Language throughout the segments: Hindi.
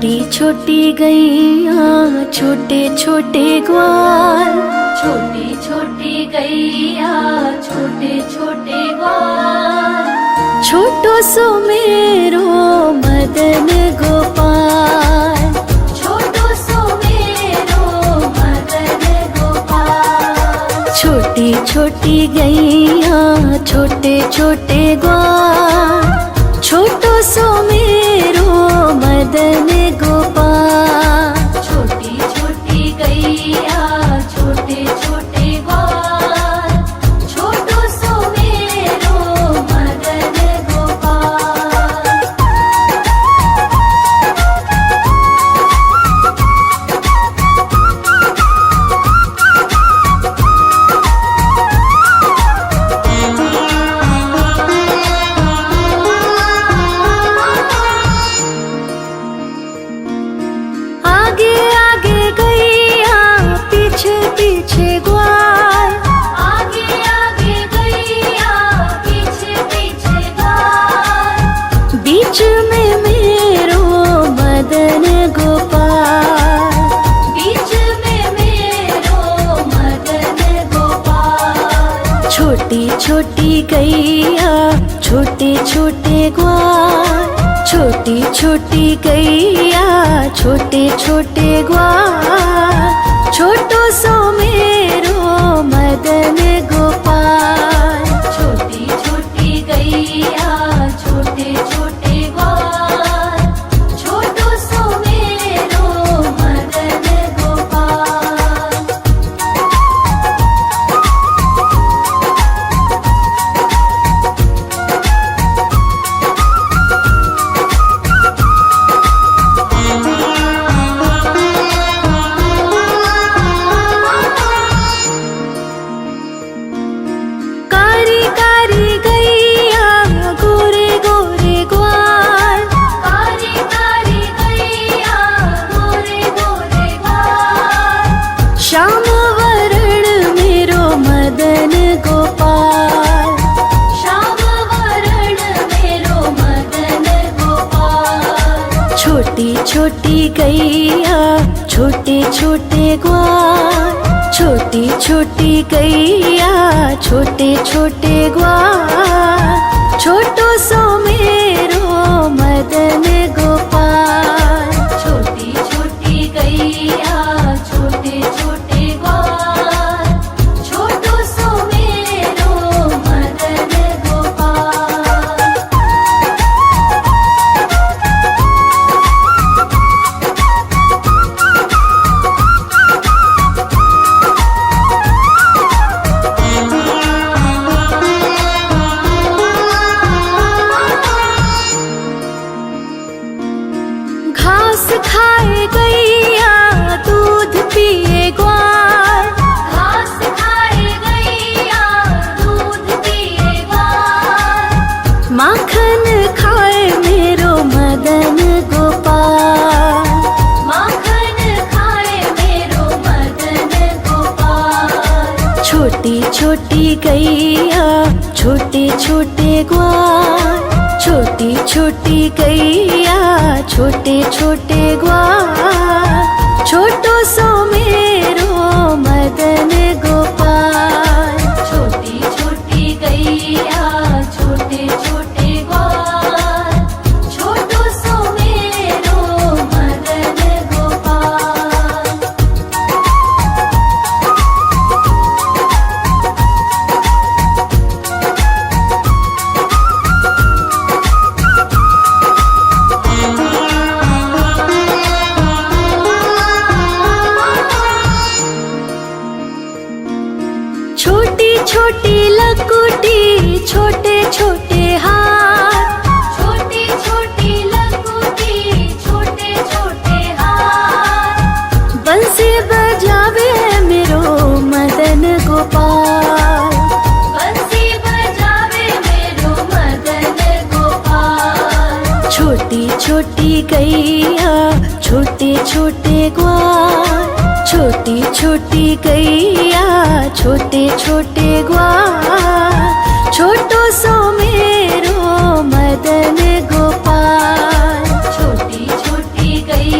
छोटी छोटी गैया छोटे छोटे ग्वाल, छोटी छोटी गैया छोटे छोटे ग्वाल, छोटो सो मेरो मदन गोपाल, छोटो सो मेरो मदन गोपाल। छोटी छोटी गैया छोटे छोटे ग्वाल, छोटो सो मेरो मदन गोपाल। छोटी छोटी गैया छोटे छोटे ग्वाल, छोटो सो मेरो मदन गोपाल। आगे आगे गैया पीछे पीछे ग्वाल, आगे आगे गैया पीछे पीछे ग्वाल, बीच में मेरो मदन गोपाल। बीच में मेरो मदन गोपाल। छोटी छोटी गैया छोटे छोटे ग्वाल, छोटी छोटी गैया छोटे छोटे ग्वाल, छोटो सो मेरो मदन गोपाल। छोटी छोटी गैया छोटे छोटे ग्वाल, छोटो सो मेरो मदन गोपाल। कारी कारी गैया गोरे गोरे ग्वाल, कारी कारी गैया गोरे गोरे ग्वाल, श्याम वरण मेरो मदन गोपाल। श्याम वरण मेरो मदन गोपाल। छोटी छोटी गैया छोटे छोटे ग्वाल, छोटी छोटी गैया छोटे छोटे ग्वाल, छोटो सो मेरो मदन गोपाल। छोटी छोटी गैया छोटे छोटे ग्वाल, छोटो सो मेरो मदन गोपाल। घास खाए गैया दूध पिए ग्वाल, घास खाए गैया दूध पिए ग्वाल, माखन खाए मेरो मदन गोपाल। माखन खाए मेरो मदन गोपाल। छोटी छोटी गैया छोटे छोटे ग्वाल, छोटी छोटी गैया छोटे छोटे ग्वाल, छोटो सो मेरो मदन गोपाल। छोटी छोटी गैया छोटे छोटे ग्वाल, छोटो सो मेरो मदन गोपाल। छोटी छोटी लकुटी छोटे छोटे हाथ, छोटी छोटी लकुटी छोटे छोटे हाथ, बंसी बजावे मेरो मदन गोपाल। बंसी बजावे मेरो मदन गोपाल। छोटी छोटी गैया छोटे छोटे ग्वाल, छोटी छोटी गैया छोटे छोटे ग्वाल, छोटो सो मेरो मदन गोपाल। छोटी छोटी गैया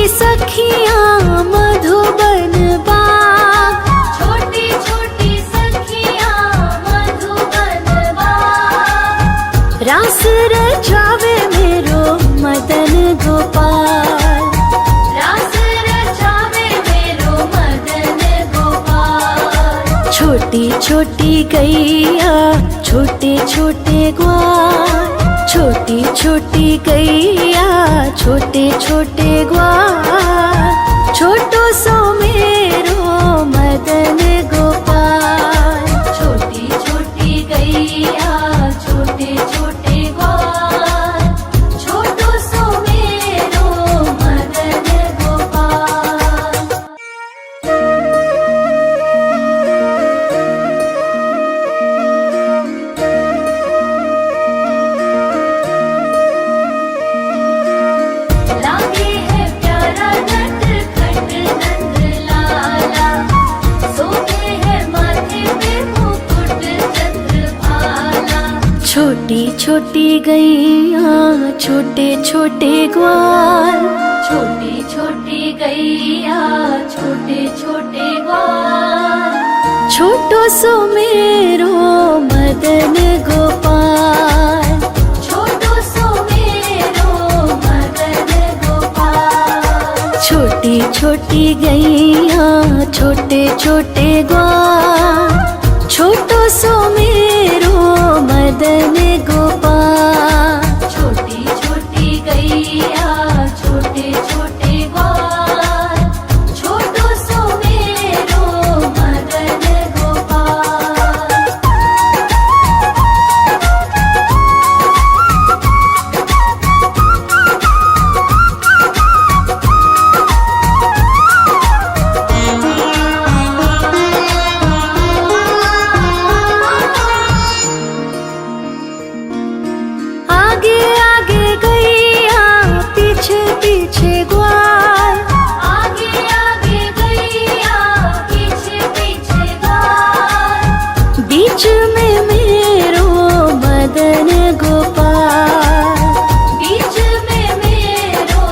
सखियाँ मधुबन बाग, छोटी छोटी सखियाँ मधुबन बाग, रास रचावे मेरो मदन गोपाल। रास रचावे मेरो मदन गोपाल। छोटी छोटी गैया छोटे छोटे ग्वाल, छोटी छोटी गैया छोटे छोटे ग्वाल, छोटो सो मेरो मदन गोपाल। छोटी छोटी गैया छोटे छोटे ग्वाल, छोटो सो मेरो मदन गोपाल। लागे है प्यारा नटखट नंद लाला, सोते है माथे पे मुकुट चंद्रभाला। छोटी छोटी गैया छोटे छोटे ग्वाल, छोटी छोटी गैया छोटे छोटे ग्वाल, छोटो सो मेरो मदन गोपाल। छोटो सो मेरो मदन गोपाल। छोटी छोटी गैया छोटे छोटे ग्वाल, छोटो सो मेरो मदन गोपाल। छोटी छोटी गैया छोटे छोटे ग्वाल, छोटो सो मेरो मदन गोपाल। आगे आगे गैया पीछे पीछे ग्वाल, आगे आगे गैया पीछे पीछे ग्वाल, बीच में मेरो मदन गोपाल। बीच में मेरो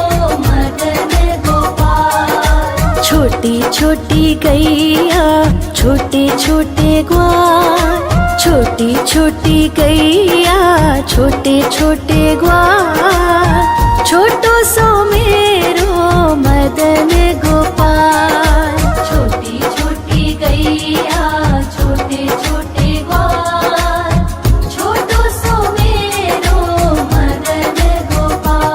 मदन गोपाल। छोटी छोटी गैया छोटे छोटे ग्वाल, छोटी छोटी गैया छोटे छोटे ग्वाल, छोटो सो मेरो मदन गोपाल। छोटी छोटी गैया छोटे छोटे ग्वाल, छोटो सो मेरो मदन गोपाल।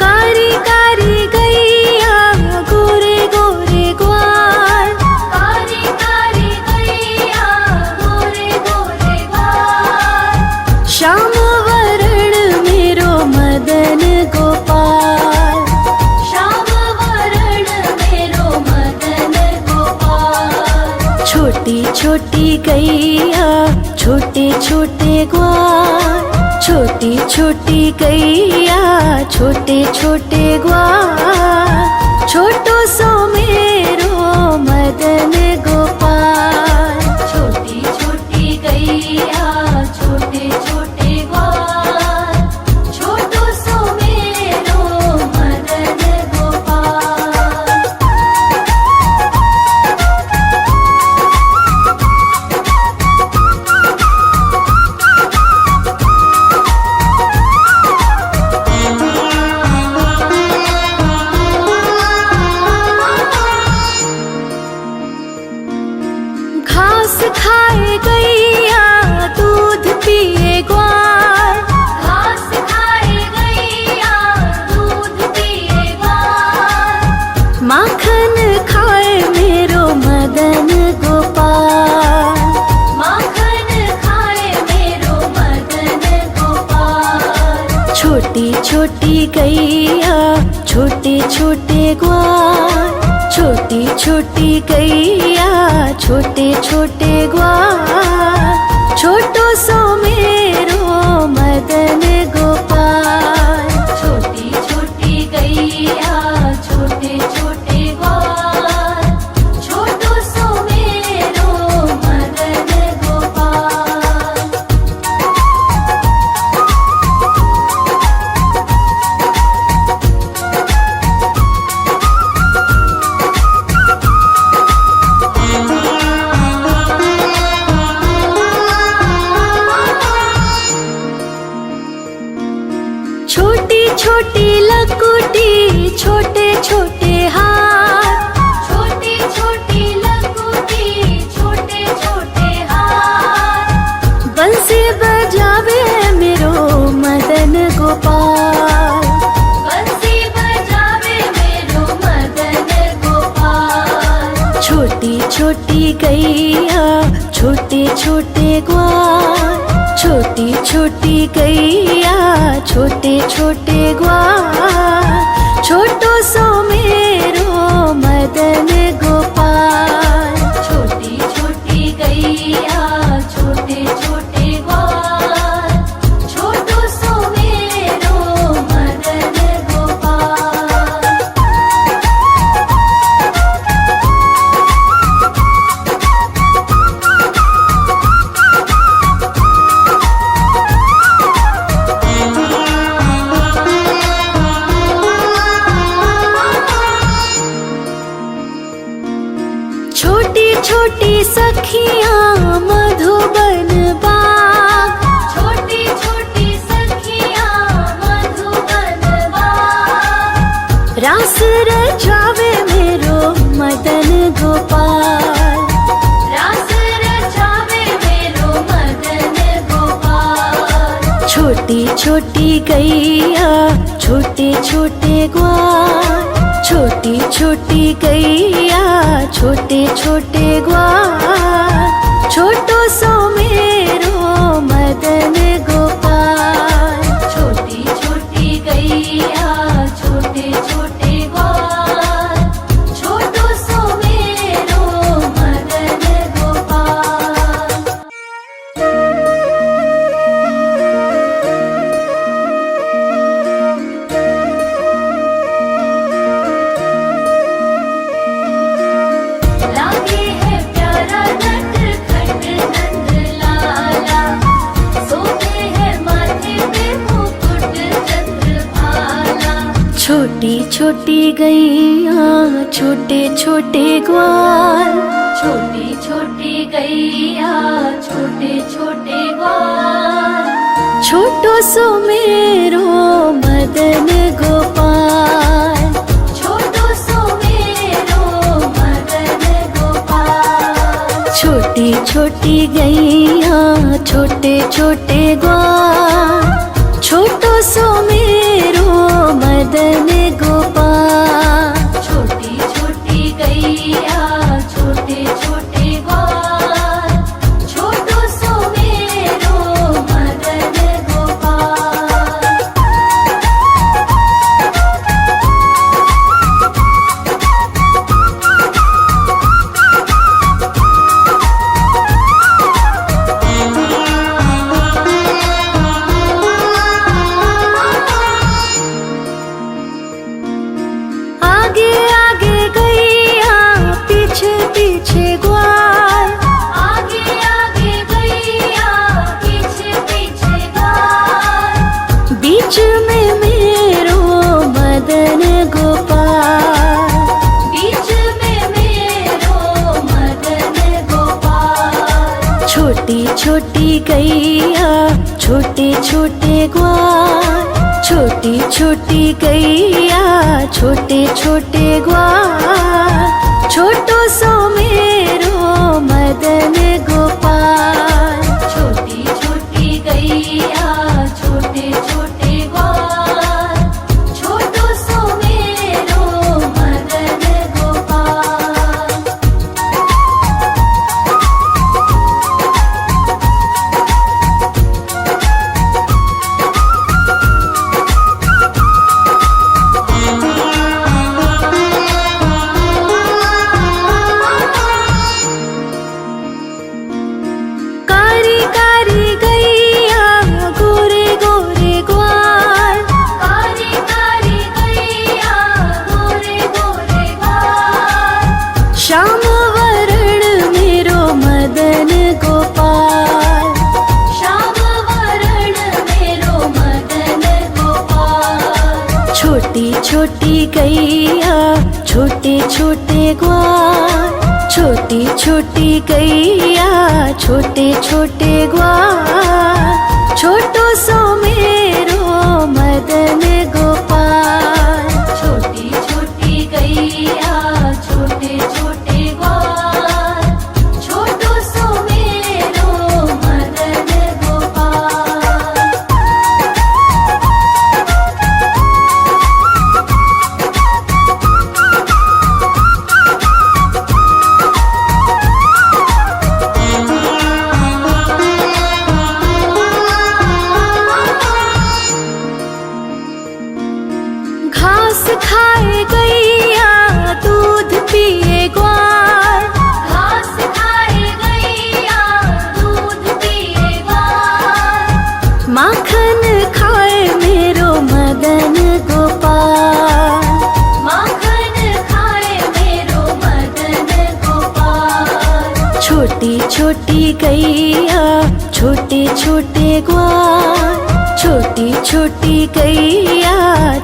कारी कारी गैया गोरे गोरे ग्वाल, कारी कारी गैया गोरे गोरे ग्वाल, श्याम वरण मेरो मदन गोपाल। श्याम वरण मेरो मदन गोपाल। छोटी छोटी गैया छोटे छोटे ग्वाल, छोटी छोटी गैया छोटे छोटे ग्वाल, छोटो सो मेरो मदन गोपाल। छोटी छोटी गैया छोटे छोटे ग्वाल, छोटो सो मेरो मदन गोपाल। घास खाए गैया दूध पिए ग्वाल, घास खाए गैया दूध पिए ग्वाल, माखन खाए मेरो मदन गोपाल। माखन खाए मेरो मदन गोपाल। छोटी छोटी गैया छोटे छोटे ग्वाल, छोटी छोटी गैया छोटे छोटे ग्वाल, छोटो सो मेरो मदन गोपाल। गैया छोटे छोटे ग्वाल, छोटी छोटी गैया छोटे छोटे ग्वाल, छोटो सो मेरो मदन गोपाल। छोटी छोटी गैया छोटे छोटे ग्वाल, छोटो सो मेरो मदन गोपाल। छोटी छोटी सखियाँ मधुबन बाग, छोटी छोटी सखियाँ मधुबन बाग, रास रचावे मेरो मदन गोपाल। रास रचावे मेरो मदन गोपाल। छोटी छोटी गैया छोटे छोटे ग्वाल, छोटी छोटी गैया छोटे छोटे ग्वाल, छोटो सो मेरो मदन गोपाल। छोटी छोटी गैया छोटे छोटे ग्वाल, छोटो सो मेरो मदन गोपाल। लागे है प्यारा नटखट नंद लाला, सोते है माथे पे मुकुट चंद्रभाला। छोटी छोटी गैया छोटे छोटे ग्वाल, छोटी छोटी गैया छोटे छोटे ग्वाल, छोटो सो मेरो मदन गोपाल। छोटो सो मेरो मदन गोपाल। छोटी छोटी गैया छोटे छोटे ग्वाल, छोटो सो मेरो मदन गोपाल। छोटी छोटी गैया छोटे छोटे ग्वाल, छोटो सो मेरो मदन गोपाल। आगे आगे गैया पीछे पीछे ग्वाल, आगे आगे गैया पीछे पीछे ग्वाल, बीच में मेरो मदन गोपाल। बीच में मेरो मदन गोपाल। छोटी छोटी गैया छोटे छोटे ग्वाल, छोटी छोटी गैया छोटे छोटे ग्वाल, छोटो सो मेरो मदन गोपाल। छोटी छोटी गैया छोटे छोटे ग्वाल, छोटो सो मेरो मदन गोपाल। कारी कारी गैया गोरे गोरे ग्वाल, कारी कारी गैया गोरे गोरे ग्वाल, श्याम वरण मेरो मदन गोपाल। श्याम वरण मेरो मदन गोपाल। छोटी छोटी गैया छोटे छोटे ग्वाल, छोटी छोटी गैया छोटे छोटे ग्वाल, छोटो सो मेरो मदन गोपाल। छोटी छोटी गैया छोटे छोटे ग्वाल, छोटो सो मेरो मदन गोपाल। छोटी छोटी गैया छोटे छोटे ग्वाल, छोटी छोटी गैया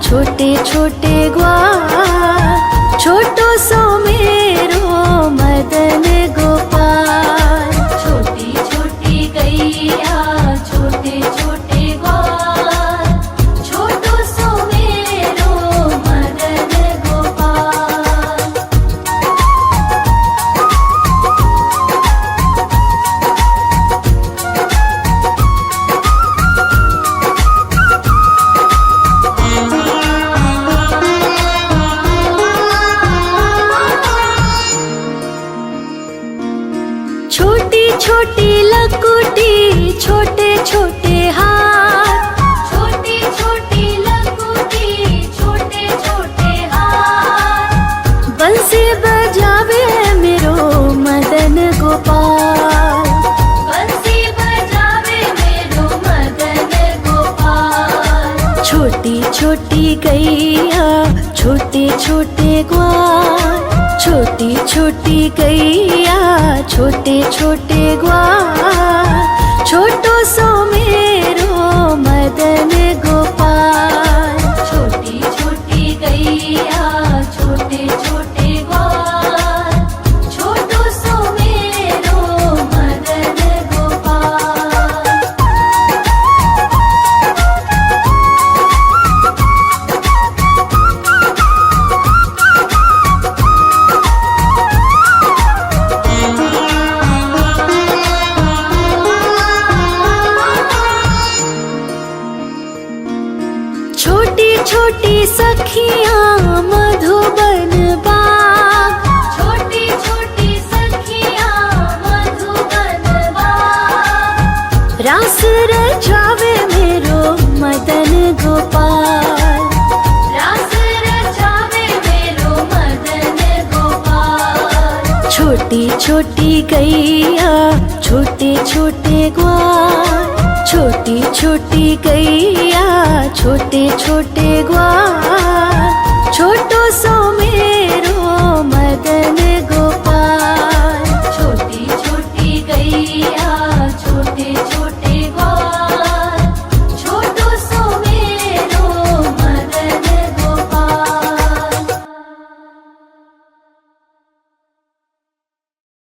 छोटे छोटे ग्वाल, छोटो सो मेरो मदन गोपाल। छोटी छोटी गैया छोटे छोटे ग्वाल, छोटो सो मेरो मदन गोपाल। छोटी छोटी लकुटी छोटे छोटे हाथ, छोटी छोटी लकुटी छोटे छोटे हाथ, बंसी बजावे मेरो मदन गोपाल। बंसी बजावे मेरो मदन गोपाल। छोटी छोटी गैया छोटे छोटे ग्वाल, छोटी छोटी गैया छोटे छोटे ग्वाल, छोटो सो मेरो मदन गोपाल। छोटी छोटी गैया छोटे छोटे ग्वाल, छोटो सो मेरो मदन गोपाल। छोटी छोटी सखियाँ मधुबन बाग, छोटी छोटी सखियाँ मधुबन बाग, रास रचावे मेरो मदन गोपाल। रास रचावे मेरो मदन गोपाल। छोटी छोटी गैया छोटे छोटे ग्वाल, छोटी छोटी गैया छोटे छोटे ग्वाल, छोटो सो मेरो मदन